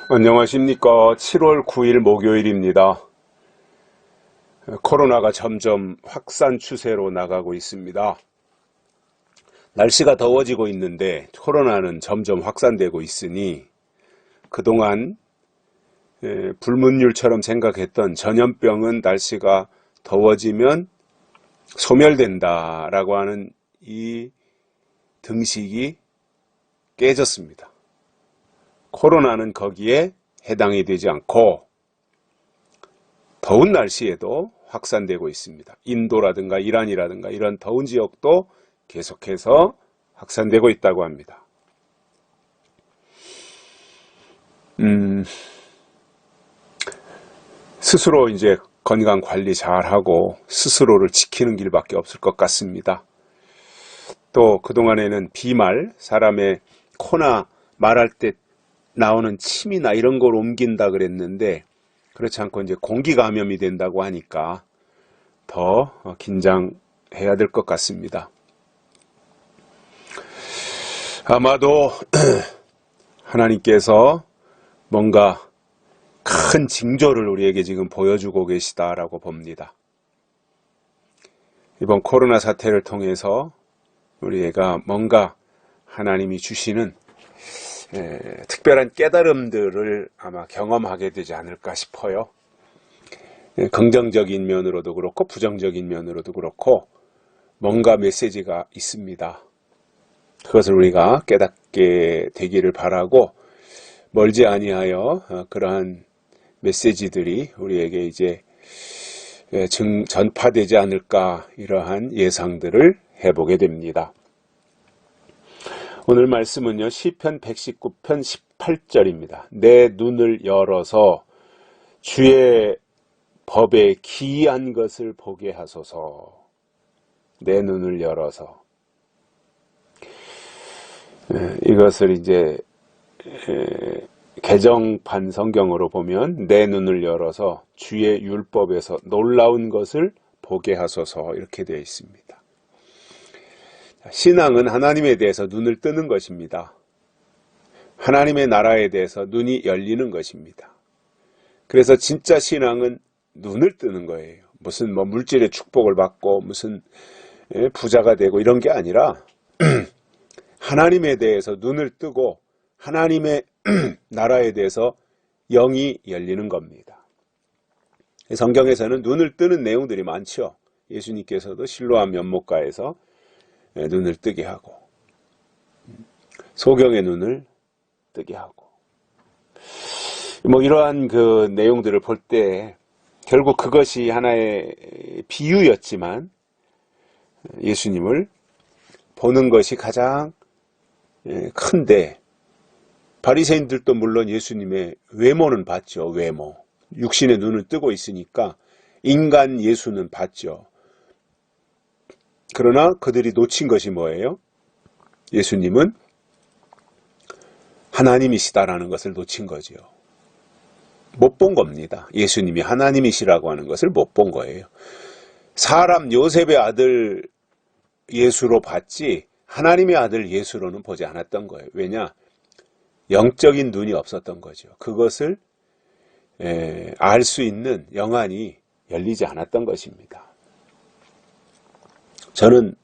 안녕하십니까. 7월 9일 목요일입니다. 코로나가 점점 확산 추세로 나가고 있습니다. 날씨가 더워지고 있는데 코로나는 점점 확산되고 있으니 그동안 불문율처럼 생각했던 전염병은 날씨가 더워지면 소멸된다라고 하는 이 등식이 깨졌습니다. 코로나는 거기에 해당이 되지 않고 더운 날씨에도 확산되고 있습니다. 인도라든가 이란이라든가 이런 더운 지역도 계속해서 확산되고 있다고 합니다. 스스로 이제 건강 관리 잘하고 스스로를 지키는 길밖에 없을 것 같습니다. 또 그동안에는 비말, 사람의 코나 말할 때 나오는 침이나 이런 걸 옮긴다 그랬는데 그렇지 않고 이제 공기 감염이 된다고 하니까 더 긴장해야 될 것 같습니다. 아마도 하나님께서 뭔가 큰 징조를 우리에게 지금 보여주고 계시다라고 봅니다. 이번 코로나 사태를 통해서 우리가 뭔가 하나님이 주시는 특별한 깨달음들을 아마 경험하게 되지 않을까 싶어요. 긍정적인 면으로도 그렇고 부정적인 면으로도 그렇고 뭔가 메시지가 있습니다. 그것을 우리가 깨닫게 되기를 바라고 멀지 아니하여 그러한 메시지들이 우리에게 이제 전파되지 않을까 이러한 예상들을 해보게 됩니다. 오늘 말씀은요, 시편 119편 18절입니다. 내 눈을 열어서 주의 법에 기이한 것을 보게 하소서. 내 눈을 열어서. 이것을 이제 개정판 성경으로 보면 내 눈을 열어서 주의 율법에서 놀라운 것을 보게 하소서 이렇게 되어 있습니다. 신앙은 하나님에 대해서 눈을 뜨는 것입니다. 하나님의 나라에 대해서 눈이 열리는 것입니다. 그래서 진짜 신앙은 눈을 뜨는 거예요. 무슨 물질의 축복을 받고 무슨 부자가 되고 이런 게 아니라 하나님에 대해서 눈을 뜨고 하나님의 나라에 대해서 영이 열리는 겁니다. 성경에서는 눈을 뜨는 내용들이 많죠. 예수님께서도 실로암 연못가에서 눈을 뜨게 하고 소경의 눈을 뜨게 하고 이러한 그 내용들을 볼 때 결국 그것이 하나의 비유였지만 예수님을 보는 것이 가장 큰데 바리새인들도 물론 예수님의 외모는 봤죠. 외모. 육신의 눈을 뜨고 있으니까 인간 예수는 봤죠. 그러나 그들이 놓친 것이 뭐예요? 예수님은 하나님이시다라는 것을 놓친 거죠. 못 본 겁니다. 예수님이 하나님이시라고 하는 것을 못 본 거예요. 사람 요셉의 아들 예수로 봤지 하나님의 아들 예수로는 보지 않았던 거예요. 왜냐? 영적인 눈이 없었던 거죠. 그것을 알 수 있는 영안이 열리지 않았던 것입니다. 저는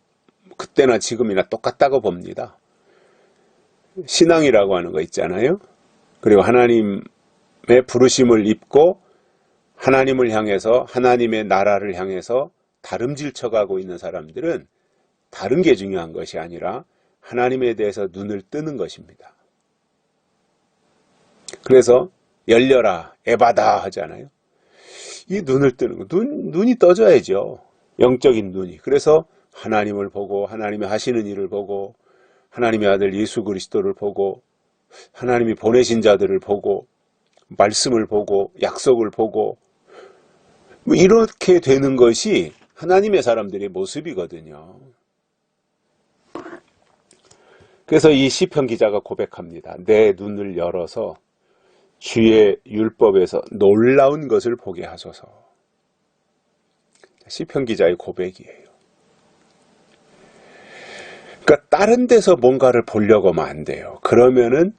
그때나 지금이나 똑같다고 봅니다. 신앙이라고 하는 거 있잖아요. 그리고 하나님의 부르심을 입고 하나님을 향해서 하나님의 나라를 향해서 다름질 쳐가고 있는 사람들은 다른 게 중요한 것이 아니라 하나님에 대해서 눈을 뜨는 것입니다. 그래서 열려라 에바다 하잖아요. 이 눈을 뜨는 거, 눈이 떠져야죠. 영적인 눈이. 그래서 하나님을 보고 하나님이 하시는 일을 보고 하나님의 아들 예수 그리스도를 보고 하나님이 보내신 자들을 보고 말씀을 보고 약속을 보고 이렇게 되는 것이 하나님의 사람들의 모습이거든요. 그래서 이 시편 기자가 고백합니다. 내 눈을 열어서 주의 율법에서 놀라운 것을 보게 하소서. 시편 기자의 고백이에요. 그러니까 다른 데서 뭔가를 보려고 하면 안 돼요. 그러면은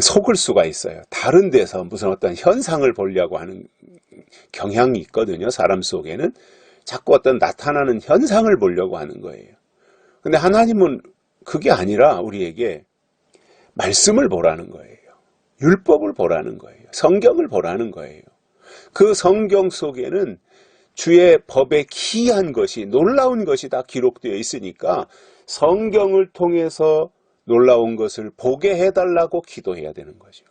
속을 수가 있어요. 다른 데서 무슨 어떤 현상을 보려고 하는 경향이 있거든요. 사람 속에는 자꾸 어떤 나타나는 현상을 보려고 하는 거예요. 근데 하나님은 그게 아니라 우리에게 말씀을 보라는 거예요. 율법을 보라는 거예요. 성경을 보라는 거예요. 그 성경 속에는 주의 법에 기이한 것이, 놀라운 것이 다 기록되어 있으니까 성경을 통해서 놀라운 것을 보게 해달라고 기도해야 되는 거죠.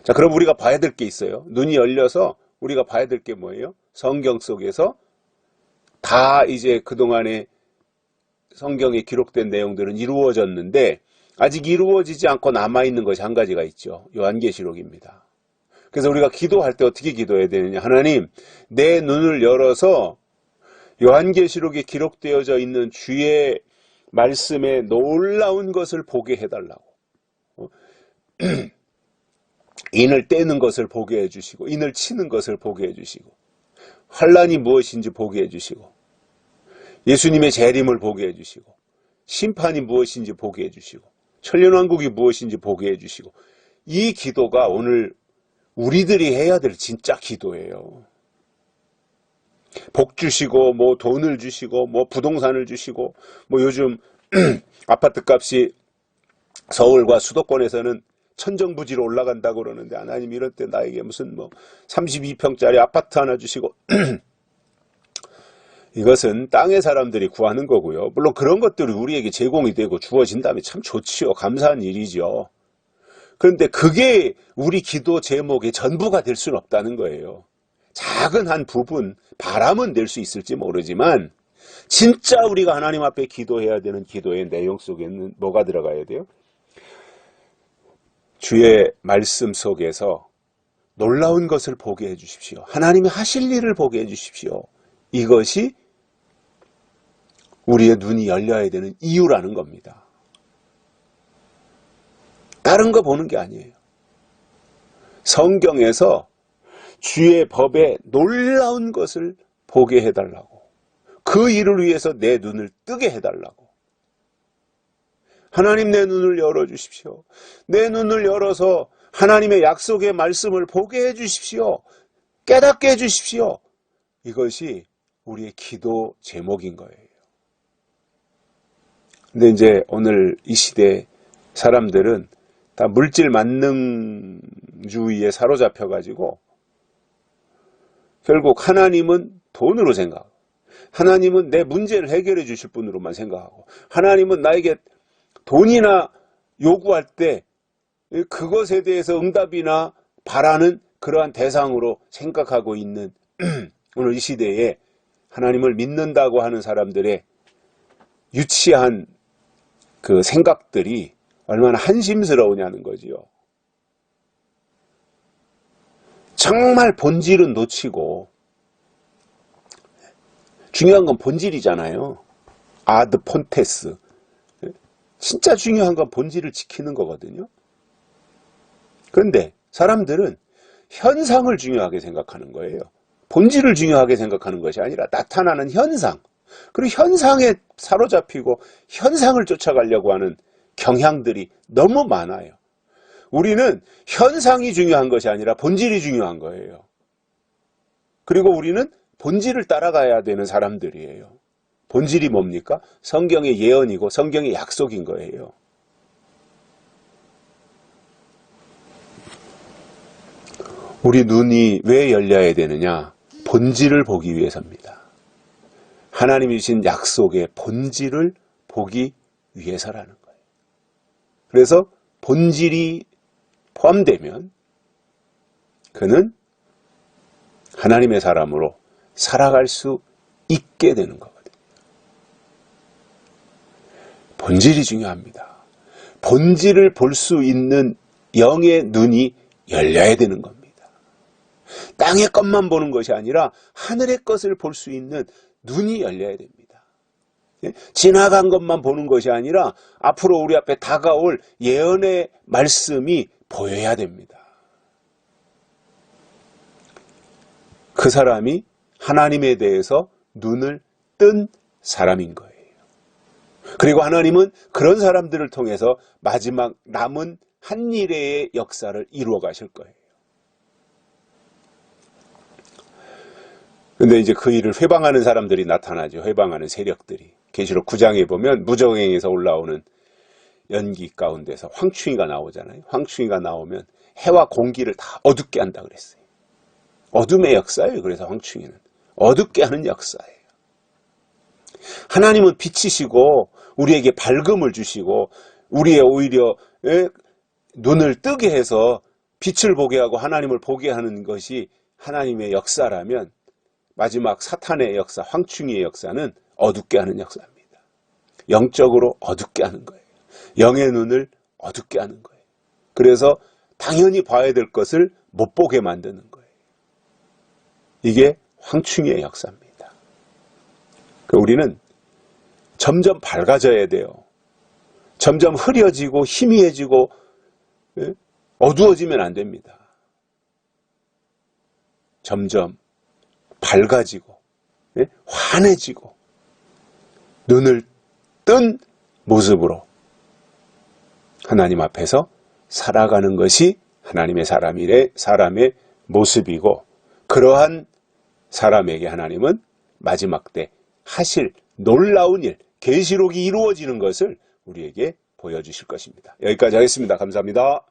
자, 그럼 우리가 봐야 될 게 있어요. 눈이 열려서 우리가 봐야 될 게 뭐예요? 성경 속에서 다 이제 그동안에 성경에 기록된 내용들은 이루어졌는데 아직 이루어지지 않고 남아있는 것이 한 가지가 있죠. 요한계시록입니다. 그래서 우리가 기도할 때 어떻게 기도해야 되느냐. 하나님, 내 눈을 열어서 요한계시록에 기록되어져 있는 주의 말씀에 놀라운 것을 보게 해달라고. 인을 떼는 것을 보게 해주시고, 인을 치는 것을 보게 해주시고, 환난이 무엇인지 보게 해주시고, 예수님의 재림을 보게 해주시고, 심판이 무엇인지 보게 해주시고, 천년왕국이 무엇인지 보게 해주시고, 이 기도가 오늘 우리들이 해야 될 진짜 기도예요. 복 주시고, 뭐 돈을 주시고, 뭐 부동산을 주시고, 뭐 요즘 아파트 값이 서울과 수도권에서는 천정부지로 올라간다고 그러는데 하나님 이럴 때 나에게 무슨 뭐 32평짜리 아파트 하나 주시고 이것은 땅의 사람들이 구하는 거고요. 물론 그런 것들이 우리에게 제공이 되고 주어진다면 참 좋지요. 감사한 일이죠. 그런데 그게 우리 기도 제목의 전부가 될 수는 없다는 거예요. 작은 한 부분 바람은 될 수 있을지 모르지만 진짜 우리가 하나님 앞에 기도해야 되는 기도의 내용 속에는 뭐가 들어가야 돼요? 주의 말씀 속에서 놀라운 것을 보게 해주십시오. 하나님이 하실 일을 보게 해주십시오. 이것이 우리의 눈이 열려야 되는 이유라는 겁니다. 다른 거 보는 게 아니에요. 성경에서 주의 법에 놀라운 것을 보게 해달라고. 그 일을 위해서 내 눈을 뜨게 해달라고. 하나님 내 눈을 열어주십시오. 내 눈을 열어서 하나님의 약속의 말씀을 보게 해주십시오. 깨닫게 해주십시오. 이것이 우리의 기도 제목인 거예요. 근데 이제 오늘 이 시대 사람들은 다 물질 만능주의에 사로잡혀가지고 결국 하나님은 돈으로 생각하고 하나님은 내 문제를 해결해 주실 분으로만 생각하고 하나님은 나에게 돈이나 요구할 때 그것에 대해서 응답이나 바라는 그러한 대상으로 생각하고 있는 오늘 이 시대에 하나님을 믿는다고 하는 사람들의 유치한 그 생각들이 얼마나 한심스러우냐는 거지요. 정말 본질은 놓치고 중요한 건 본질이잖아요. 아드 폰테스. 진짜 중요한 건 본질을 지키는 거거든요. 그런데 사람들은 현상을 중요하게 생각하는 거예요. 본질을 중요하게 생각하는 것이 아니라 나타나는 현상. 그리고 현상에 사로잡히고 현상을 쫓아가려고 하는 경향들이 너무 많아요. 우리는 현상이 중요한 것이 아니라 본질이 중요한 거예요. 그리고 우리는 본질을 따라가야 되는 사람들이에요. 본질이 뭡니까? 성경의 예언이고 성경의 약속인 거예요. 우리 눈이 왜 열려야 되느냐? 본질을 보기 위해서입니다. 하나님이 주신 약속의 본질을 보기 위해서라는 거예요. 그래서 본질이 포함되면 그는 하나님의 사람으로 살아갈 수 있게 되는 거거든요. 본질이 중요합니다. 본질을 볼 수 있는 영의 눈이 열려야 되는 겁니다. 땅의 것만 보는 것이 아니라 하늘의 것을 볼 수 있는 눈이 열려야 됩니다. 지나간 것만 보는 것이 아니라 앞으로 우리 앞에 다가올 예언의 말씀이 보여야 됩니다. 그 사람이 하나님에 대해서 눈을 뜬 사람인 거예요. 그리고 하나님은 그런 사람들을 통해서 마지막 남은 한 일의 역사를 이루어 가실 거예요. 근데 이제 그 일을 회방하는 사람들이 나타나죠. 회방하는 세력들이. 계시록 9장에 보면 무정행에서 올라오는 연기 가운데서 황충이가 나오잖아요. 황충이가 나오면 해와 공기를 다 어둡게 한다 그랬어요. 어둠의 역사예요. 그래서 황충이는 어둡게 하는 역사예요. 하나님은 빛이시고 우리에게 밝음을 주시고 우리의 오히려 눈을 뜨게 해서 빛을 보게 하고 하나님을 보게 하는 것이 하나님의 역사라면 마지막 사탄의 역사, 황충이의 역사는 어둡게 하는 역사입니다. 영적으로 어둡게 하는 거예요. 영의 눈을 어둡게 하는 거예요. 그래서 당연히 봐야 될 것을 못 보게 만드는 거예요. 이게 황충이의 역사입니다. 우리는 점점 밝아져야 돼요. 점점 흐려지고 희미해지고 어두워지면 안 됩니다. 점점 밝아지고 환해지고 눈을 뜬 모습으로 하나님 앞에서 살아가는 것이 하나님의 사람의 모습이고, 그러한 사람에게 하나님은 마지막 때 하실 놀라운 일, 계시록이 이루어지는 것을 우리에게 보여주실 것입니다. 여기까지 하겠습니다. 감사합니다.